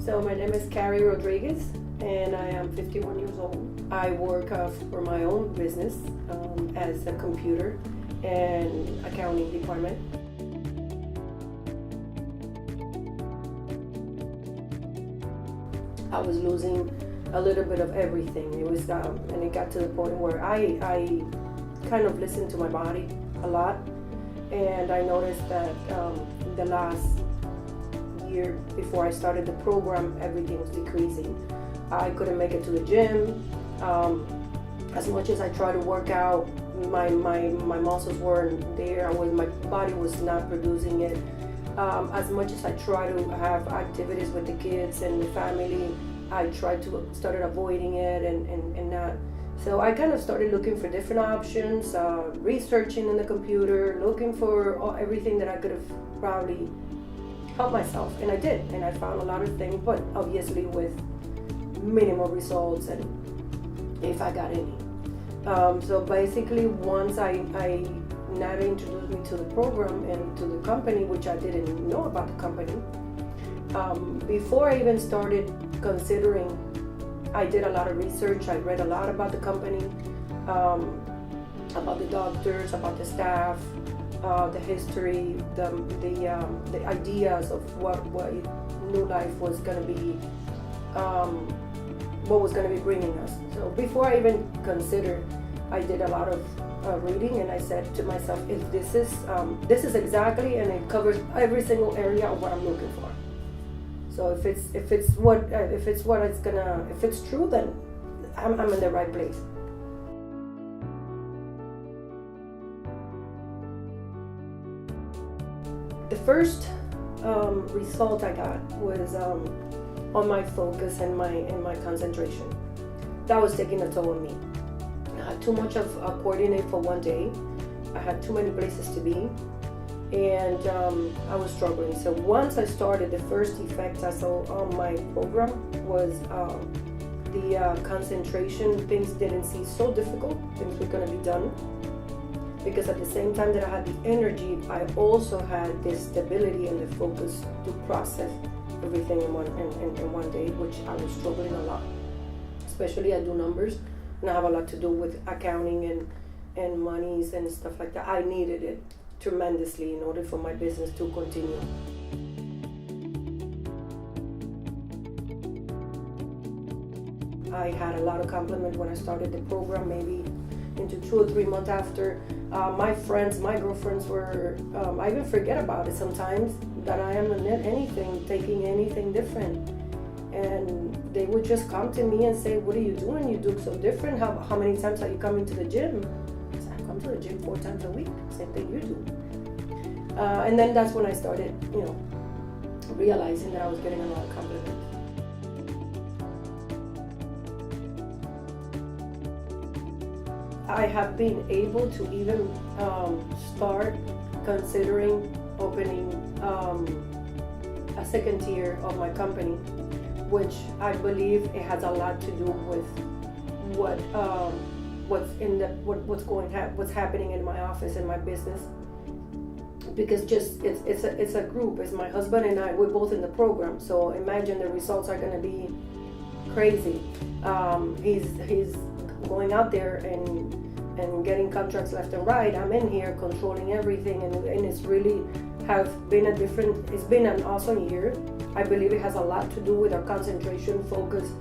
So my name is Carrie Rodriguez, and I am 51 years old. I work for my own business as a computer and accounting department. I was losing a little bit of everything. It was, and it got to the point where I kind of listened to my body a lot, and I noticed that the last year before I started the program, everything was decreasing. I couldn't make it to the gym. As much as I tried to work out, my muscles weren't there. My body was not producing it. As much as I tried to have activities with the kids and the family, I started avoiding it and not. So I kind of started looking for different options, researching in the computer, looking for everything that I could have probably helped myself, and I did, and I found a lot of things, but obviously with minimal results, and if I got any. So basically, once Natalie introduced me to the program and to the company, which I didn't know about the company. Before I even started considering, I did a lot of research. I read a lot about the company, about the doctors, about the staff, the history, the ideas of what NuLife was going to be, what was going to be bringing us. So before I even considered, I did a lot of reading, and I said to myself, if this is exactly, and it covers every single area of what I'm looking for. So if it's true, then I'm in the right place. The first result I got was on my focus and my concentration. That was taking a toll on me. I had too much of a coordinate for one day. I had too many places to be, and I was struggling. So once I started, the first effect I saw on my program was the concentration. Things didn't seem so difficult. Things were going to be done. Because at the same time that I had the energy, I also had the stability and the focus to process everything in one day, which I was struggling a lot. Especially I do numbers, and I have a lot to do with accounting and monies and stuff like that. I needed it tremendously in order for my business to continue. I had a lot of compliment when I started the program, maybe into 2 or 3 months after. My friends, my girlfriends were, I even forget about it sometimes, that I am taking anything different. And they would just come to me and say, what are you doing? You look so different. How many times are you coming to the gym? I said, I come to the gym 4 times a week, same thing you do. And then that's when I started, realizing that I was getting a lot of compliments. I have been able to even start considering opening a second tier of my company, which I believe it has a lot to do with what's happening in my office and my business. Because it's a group. It's my husband and I. We're both in the program, so imagine the results are going to be crazy. He's going out there and getting contracts left and right. I'm in here controlling everything, and it's really it's been an awesome year. I believe it has a lot to do with our concentration, focus.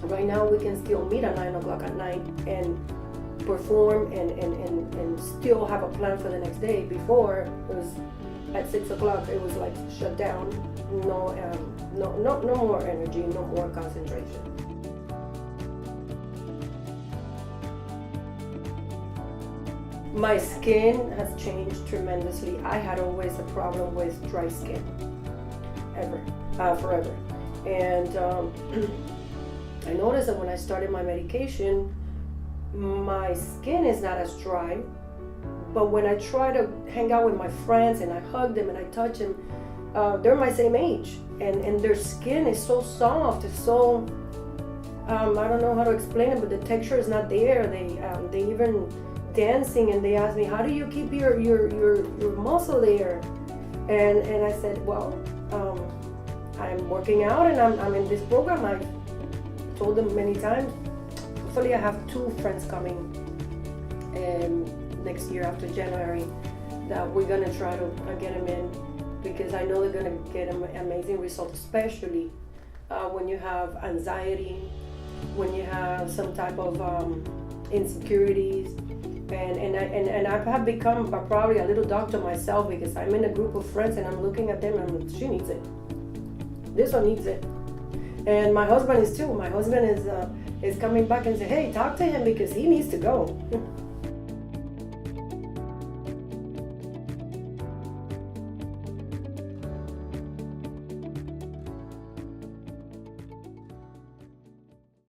Right now we can still meet at 9 o'clock at night and perform and still have a plan for the next day. Before, it was at 6 o'clock, it was like shut down, no more energy, no more concentration. My skin has changed tremendously. I had always a problem with dry skin, forever. And I noticed that when I started my medication, my skin is not as dry. But when I try to hang out with my friends and I hug them and I touch them, they're my same age. And their skin is so soft. It's so, I don't know how to explain it, but the texture is not there. They even dancing, and they asked me, how do you keep your muscle there? And I said, well, I I'm working out and I'm in this program. I've told them many times. Hopefully, I have 2 friends coming next year after January that we're gonna try to get them in, because I know they're gonna get amazing results, especially when you have anxiety, when you have some type of insecurities. And I have become probably a little doctor myself, because I'm in a group of friends and I'm looking at them and I'm like, she needs it. This one needs it. And my husband is too. My husband is coming back and say, hey, talk to him because he needs to go.